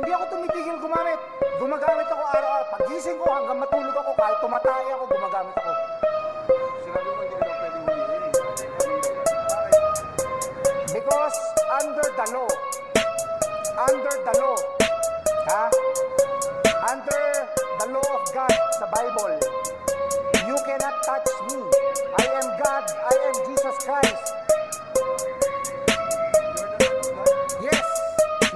Hindi ako tumitigil gumamit. Gumagamit ako araw-araw. Pagising ko hanggang matulog ako, kahit tumatay ako, gumagamit ako. Sinabi mo hindi ka daw pwedeng huliin. Because under the law, ha? Under the law of God sa Bible, you cannot touch me. I am God, I am Jesus Christ. Yes,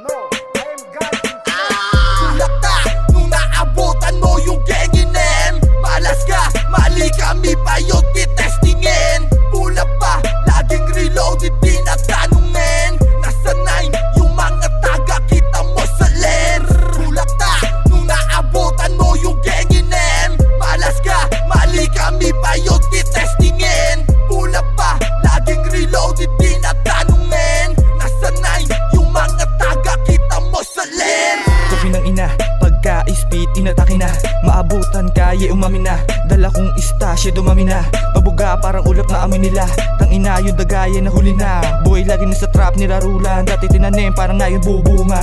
no, I am God in flesh. Tulak ka nung naabutan mo yung genginem. Malas ka, mali kami pa yung titestingin. Pula pa, laging reloaded din at tanungin. Nasa 9 yung mga taga kita mo sa lens. Tulak ka nung naabutan mo yung genginem. Malas ka, mali kami pa yung titestingin. Pula pa, laging reloaded din at tanungin. Nasa 9 yung mga taga kita mo sa lens. Kopi ng ina, pagka-spit, inatake na. Maabutan kaya umamin na. Dala kong istasya, dumami na. Pabuga parang ulap na amoy nila. Tang ina yung dagaya na huli na. Boy lagi na sa trap nirarulan. Dati tinanim parang ngayon bubunga.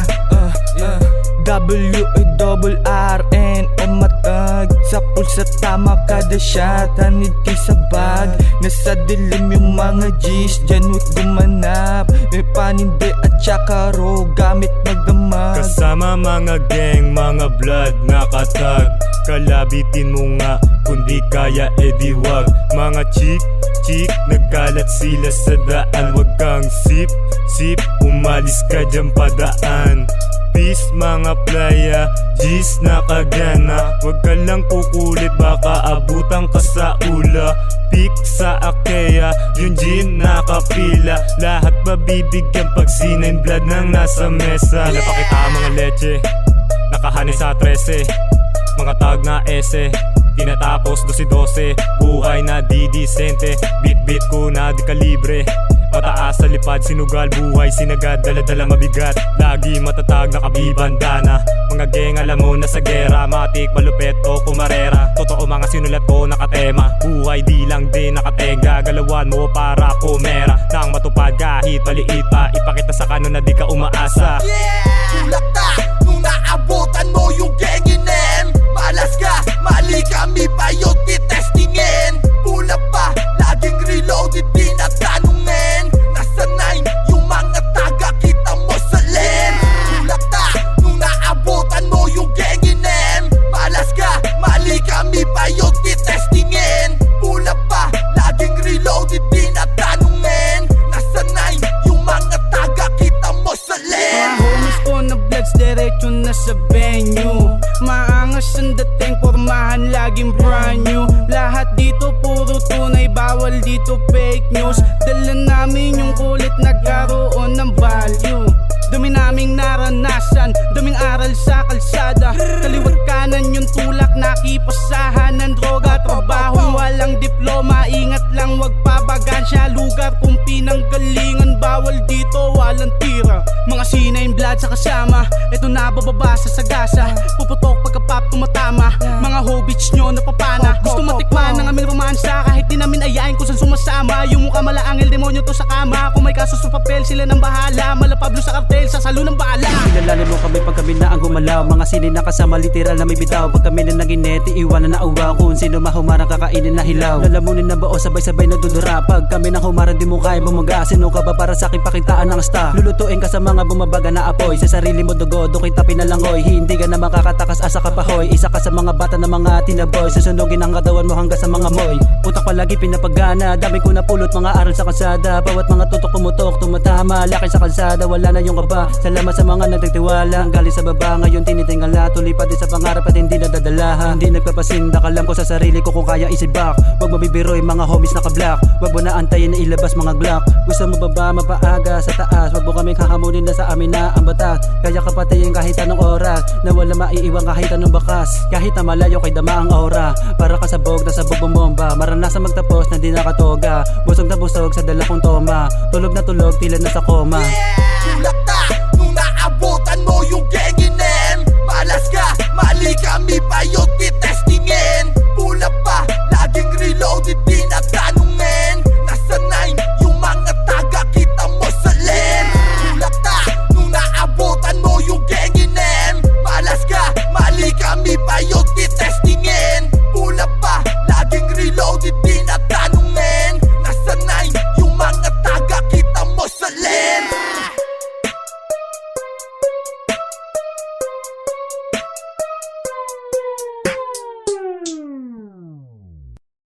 W-A-R-R-N o matag. Sa pulsa tama kada shot. Hanid kay sa bag. Nasa dilim yung mga G's. Dyan huwag gumanap. May paninde at tsaka ro. Gamit magdamag. Kasama mga gang, mga blood nakatag. Kalabitin mo nga, kundi kaya edi wag. Mga chick, nagkalat sila sa daan. Wag kang sip, umalis ka dyan padaan. Peace mga playa, G's nakagana. Wag ka lang kukulit, baka abutan ka sa ula. Pick sa Akea, yung gin nakapila. Lahat mabibigyan pag sinain blood nang nasa mesa. Napakita mga leche, nakahani sa 13. Mga tag na ese, tinatapos 12-12. Buhay na di disente, bit ko na di kalibre. Mataas sa lipad, sinugal buhay, sinagad, dala-dala mabigat. Lagi matatag, nakabibandana. Mga geng alam mo na sa gera, matik, malupet o kumarera. Totoo mga sinulat ko nakatema, buhay di lang din nakatenga. Galawan mo para kumera, nang matupad kahit maliit pa. Ipakita sa kanon na di ka umaasa. Tulak ka nung naabutan mo yung genginem. Malas ka, mali kami pa yung titestingin. Pula pa, laging reloaded din at tanungin. Nasa 9 yung mga taga kita mo sa lens. Tulak ka nung naabutan mo yung genginem. Malas ka, mali kami pa yung titestingin. Pula pa, laging reloaded din at tanungin. Nasa 9 yung mga taga kita mo sa lens. Mga homies ko na bloods, diretso na sa venue. Maangas ang dating, pormahan laging brand new. Lahat dito puro tunay, bawal dito fake news. Dala namin yung kulit, nagkaroon ng value. Dumi naming naranasan, daming aral sa kalsada. Kaliwat kanan yung tulak, nakipasahan ng droga. Trabaho walang diploma, ingat lang wag pabagansya. Lugar kung pinanggalingan, bawal dito walang tira. Mga sinain blood sa kasama, eto na bababa sa sagasa. Puputok pagkapap tumatama, mga hobbits nyo napapana. Gusto matikman ng aming romansa, kahit di namin ayain kung saan sumasama. Yung mukha malaangil, demonyo to sa kama. Kung may kaso sa papel, sila nang bahala. Malapablo sa kartel, sa salo ng bala. Kilalanin mo kami pag kami na ang gumalaw. Mga sinin na kasama, literal na may bitaw. Pag kami na nagineti, iwanan na uwa. Kung sino mahumarang kakainin na hilaw. Lalamunin na bao, sabay-sabay na dudura. Pag kami nang humarang, di mo kaya bumaga. Sino ka ba para sa akin pakitaan ng sta? Lulutuin ka sa mga bumabaga na apoy. Sa sarili mo dugo, dokin tapi na langoy. Hindi ka na makakatakas asa ka pahoy. Isa ka sa mga bata na mga tinaboy. Susunugin ang katawan mo hanggang sa mga moy. Utak palagi pinapagana, dami ko napulot mga aral sa kalsada. Bawat mga tutok pumutok, tumatama. Laki sa kalsada, wala na yung kaba. Salamat sa mga nagtitiwala, galing sa baba ngayon tinitingala. Tuloy pa din sa pangarap at hindi nadadalahan. Hindi nagpapasindak, alam ko sa sarili ko kung kaya isibak. Wag mabibiroy mga homies naka-black. Wag mo na antayin na ilabas mga glock. Gusto mo ba mapaaga sa taas? Wag mo kaming hahamunin na sa amin na ang batas. Kaya kapatayin kahit anong oras, na wala maiiwan kahit anong bakas. Kahit na malayo kay dama ang aura, para ka sabog na sabog bomba. Maranasan magtapos na di nakatoga. Busog na busog sa dala kong toma. Tulog na tulog tila na sa koma. Tulak ka nung naabutan mo yung genginem. Malas ka, mali kami pa yung